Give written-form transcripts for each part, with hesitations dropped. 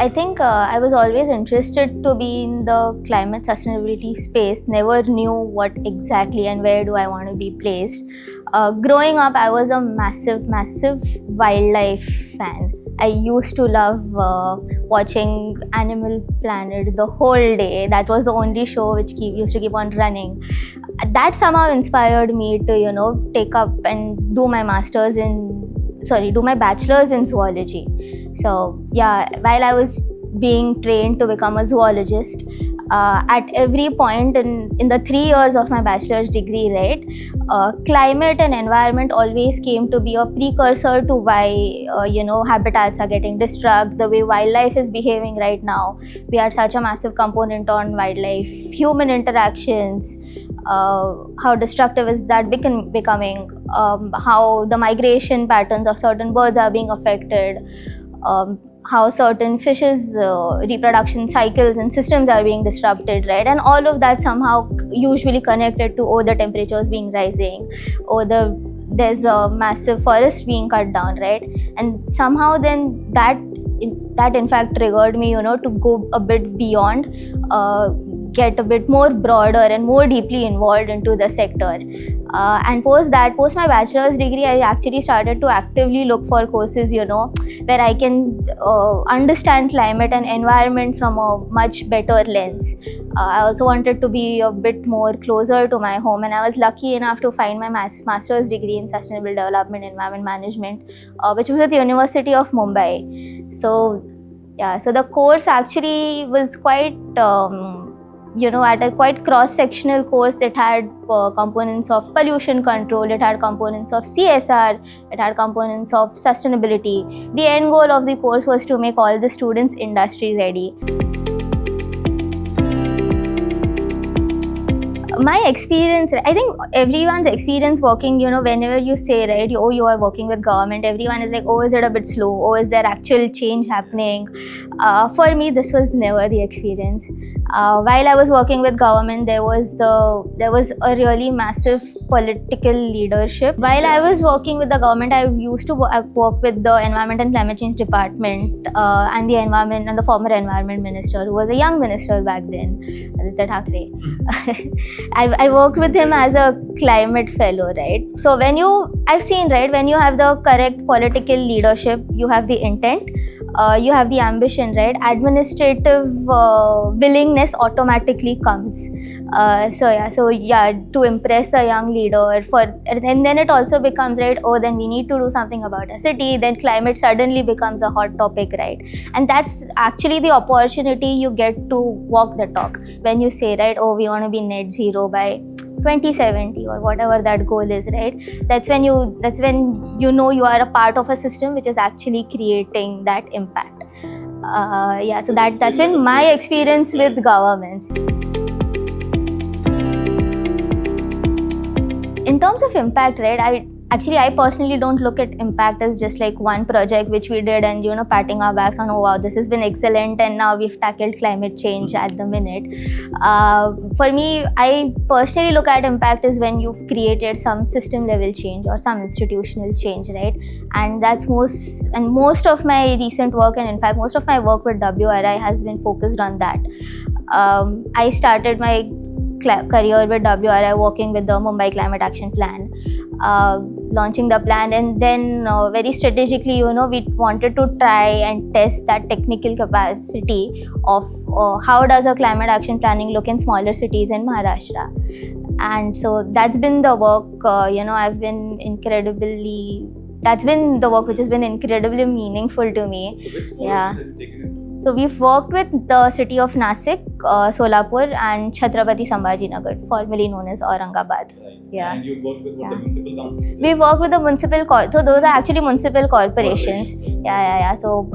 I think I was always interested to be in the climate sustainability space. Never knew what exactly and where do I want to be placed. Growing up, I was a massive wildlife fan. I used to love watching Animal Planet the whole day. That was the only show which used to keep on running. That somehow inspired me to, take up and do my bachelor's in zoology. So yeah, while I was being trained to become a zoologist, at every point in the 3 years of my bachelor's degree, right, climate and environment always came to be a precursor to why habitats are getting disturbed, the way wildlife is behaving right now. We had such a massive component on wildlife, human interactions, how destructive is that becoming, how the migration patterns of certain birds are being affected, how certain fishes' reproduction cycles and systems are being disrupted, right? And all of that somehow usually connected to the temperatures being rising, there's a massive forest being cut down, right? And somehow then that in fact triggered me, to go a bit beyond, get a bit more broader and more deeply involved into the sector. And post my bachelor's degree, I actually started to actively look for courses, where I can understand climate and environment from a much better lens. I also wanted to be a bit more closer to my home, and I was lucky enough to find my master's degree in sustainable development and environment management, which was at the University of Mumbai. So yeah, so the course actually was quite at a quite cross-sectional course. It had components of pollution control, it had components of CSR, it had components of sustainability. The end goal of the course was to make all the students industry ready. My experience, I think everyone's experience working, whenever you say, right, you are working with government, everyone is like, is it a bit slow? Is there actual change happening? For me, this was never the experience. While I was working with government, there was a really massive political leadership. While I was working with the government, I used to work with the Environment and Climate Change Department and the former Environment Minister, who was a young minister back then, Aditya Thackeray. I worked with him as a climate fellow, right? So I've seen, right, when you have the correct political leadership, you have the intent, you have the ambition, right? Administrative willingness automatically comes. To impress a young leader, and then it also becomes, right, then we need to do something about a city, then climate suddenly becomes a hot topic, right? And that's actually the opportunity you get to walk the talk when you say, right, we want to be net zero by 2070 or whatever that goal is, right? That's when you are a part of a system which is actually creating that impact. So that's been my experience with governments. In terms of impact, right, I personally don't look at impact as just like one project which we did and, patting our backs on, wow, this has been excellent and now we've tackled climate change at the minute. For me, I personally look at impact as when you've created some system level change or some institutional change, right? And that's most of my recent work, and in fact, most of my work with WRI has been focused on that. I started my career with WRI working with the Mumbai Climate Action Plan, launching the plan, and then very strategically, we wanted to try and test that technical capacity of how does a climate action planning look in smaller cities in Maharashtra. And so that's been the work, that's been the work which has been incredibly meaningful to me. Yeah. So we've worked with the city of Nasik, Solapur and Chhatrapati Sambhajinagar, formerly known as Aurangabad. Right. Yeah. And you worked with what, the municipal councils? We work with the so those are actually municipal corporations. Yeah. So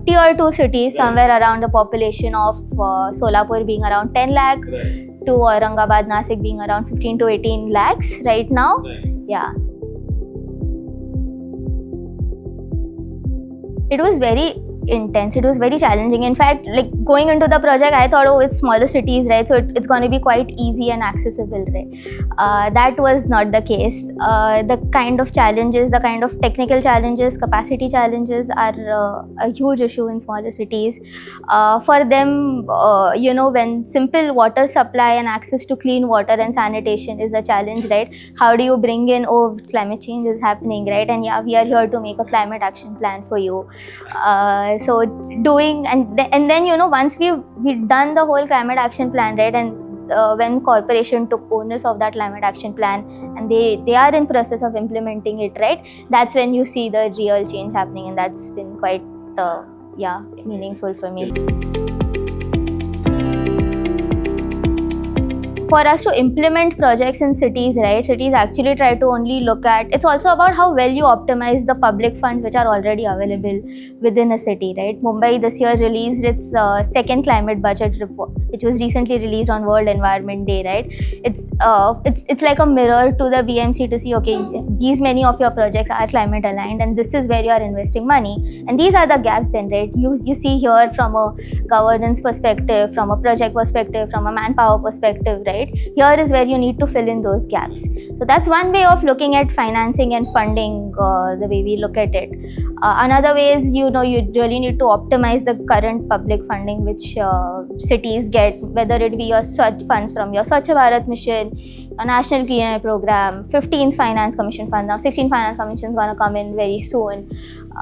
tier 2 cities, right, somewhere around a population of Solapur being around 10 lakh, right, to Aurangabad, Nasik being around 15 to 18 lakhs right now. Right. Yeah. It was very intense. It was very challenging. In fact, like going into the project, I thought, oh, it's smaller cities, right? So it's going to be quite easy and accessible, right? That was not the case. The kind of challenges, the kind of technical challenges, capacity challenges are a huge issue in smaller cities. For them, when simple water supply and access to clean water and sanitation is a challenge, right? How do you bring in, oh, climate change is happening, right? And yeah, we are here to make a climate action plan for you. So doing and then once we've done the whole climate action plan, right, and when corporation took ownership of that climate action plan and they are in process of implementing it, right, that's when you see the real change happening, and that's been quite meaningful for me. For us to implement projects in cities, right, cities actually try to only look at, it's also about how well you optimize the public funds which are already available within a city, right? Mumbai this year released its second climate budget report, which was recently released on World Environment Day, right? It's like a mirror to the BMC to see, okay, these many of your projects are climate aligned and this is where you are investing money. And these are the gaps then, right? You see here from a governance perspective, from a project perspective, from a manpower perspective, right? Here is where you need to fill in those gaps. So that's one way of looking at financing and funding, the way we look at it. Another way is, you really need to optimize the current public funding which cities get, whether it be your Swachh funds from your Swachh Bharat mission, a National Clean Air Program, 15th Finance Commission fund, now 16th Finance Commission is going to come in very soon.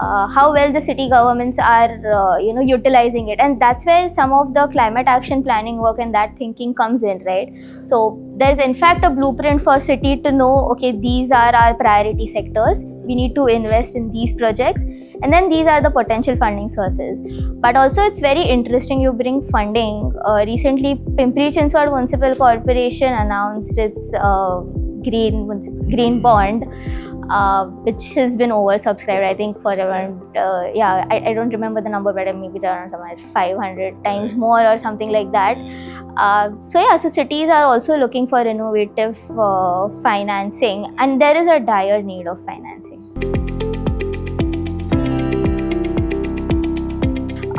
How well the city governments are utilizing it, and that's where some of the climate action planning work and that thinking comes in, right? So there's in fact a blueprint for city to know, okay, these are our priority sectors, we need to invest in these projects, and then these are the potential funding sources. But also it's very interesting you bring funding. Recently Pimpri-Chinchwad Municipal Corporation announced its green bond, which has been oversubscribed, I think, for around, I don't remember the number, but maybe around somewhere 500 times more or something like that. So cities are also looking for innovative financing, and there is a dire need of financing.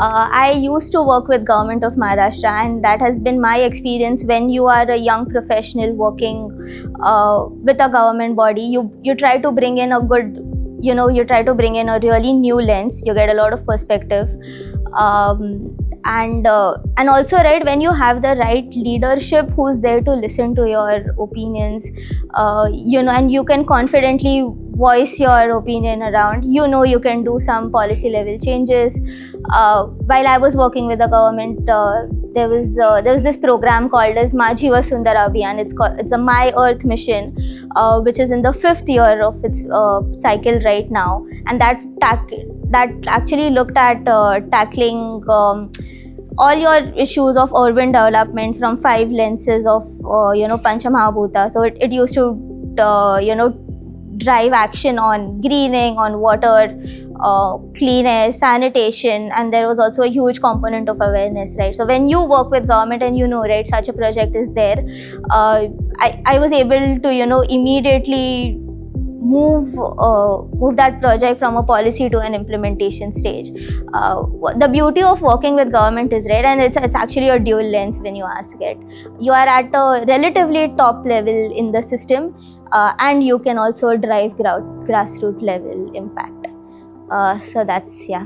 I used to work with Government of Maharashtra, and that has been my experience. When you are a young professional working with a government body, you try to bring in a good, you try to bring in a really new lens. You get a lot of perspective. And also, right, when you have the right leadership who's there to listen to your opinions, and you can confidently voice your opinion around, you can do some policy level changes. While I was working with the government, there was this program called as Majhi Vasundhara Abhiyan. It's a My Earth mission, which is in the 5th year of its cycle right now, and that actually looked at tackling all your issues of urban development from 5 lenses of Panchamahabhuta. So it used to drive action on greening, on water, clean air, sanitation, and there was also a huge component of awareness, right? So when you work with government and right, such a project is there, I was able to immediately move that project from a policy to an implementation stage. The beauty of working with government is, right, and it's actually a dual lens when you ask it. You are at a relatively top level in the system, and you can also drive grassroots level impact. So that's, yeah.